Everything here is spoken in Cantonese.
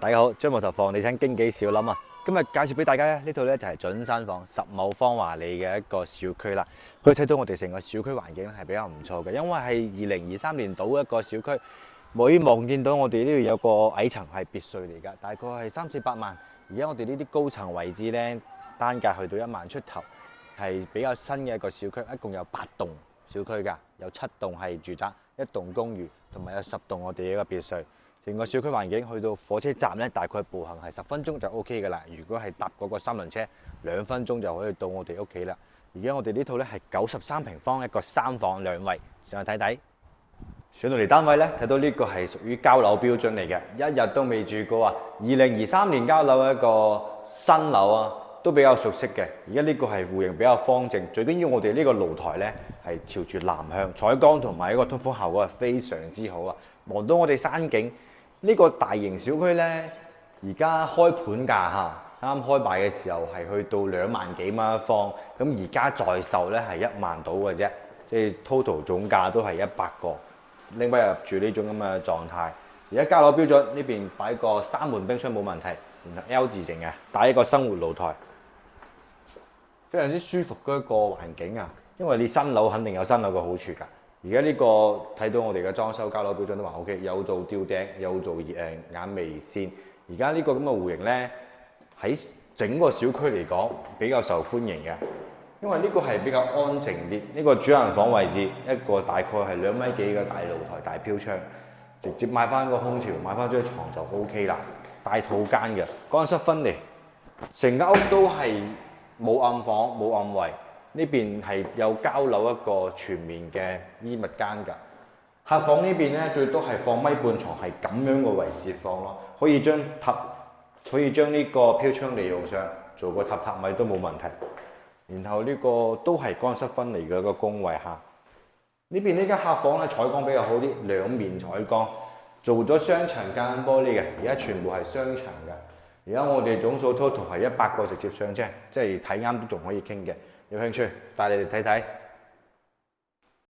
大家好，張木頭房地產經紀小林啊，今日介紹俾大家呢套咧就係準山房10畝芳華里嘅一個小區啦。可以睇到我哋成個小區環境係比較唔錯嘅，因為係2023年到一個小區，每望見到我哋呢度有個矮層係別墅嚟㗎，大概係300-400萬。而家我哋呢啲高層位置咧，單價去到1萬出頭，係比較新嘅一個小區，一共有8棟小區㗎，有7棟係住宅，1棟公寓，同埋有10棟我哋一個別墅。成個小區環境去到火車站咧，大概步行係10分鐘就 OK 嘅啦。如果係搭嗰個3輪車，2分鐘就可以到我哋屋企啦。而家我哋呢套咧係93平方一個3房2衛，上去睇睇。上到嚟單位咧，睇到呢個係屬於交樓標準嚟嘅，一日都未住過啊！2023年交樓一個新樓啊，都比較熟悉嘅。而家呢個係戶型比較方正，最緊要我哋呢個露台咧係朝住南向，採光同埋一個通風效果係非常之好啊！望到我哋山景。呢個大型小區呢，而家開盤價嚇，啱開賣嘅時候係去到2萬幾蚊一方，咁而家在售呢係1萬到嘅啫，即係 total 總價都係100個，拎翻入住呢種咁嘅狀態。而家交樓標準呢邊擺個3門冰箱冇問題，然後 L 字形嘅，帶一個生活露台，非常之舒服嘅一個環境啊！因為你新樓肯定有新樓嘅好處㗎。而家呢個睇到我哋嘅裝修交樓標準都話 OK， 有做吊頂，有做眼眉線。而家呢個咁嘅戶型呢，喺整個小區嚟講比較受歡迎嘅，因為呢個係比較安靜啲。呢個主人房位置，一個大概係2米幾嘅大露台、大飄窗，直接買翻個空調，買翻張床就 OK 啦。大套間嘅，乾濕分離，成間屋都係冇暗房、冇暗衞。呢邊係有交樓一個全面嘅衣物間㗎，客房呢邊咧最多係放米半床，係咁樣嘅位置放咯，可以將呢個飄窗利用上，做個榻米都冇問題。然後呢個都係乾濕分離嘅一個工位嚇。呢邊呢間客房咧採光比較好啲，兩面採光，做咗雙層間玻璃嘅，而家全部係雙層嘅。而家我哋總數 total 係100個直接上車，即係睇啱都仲可以傾嘅。有興趣帶你哋睇睇。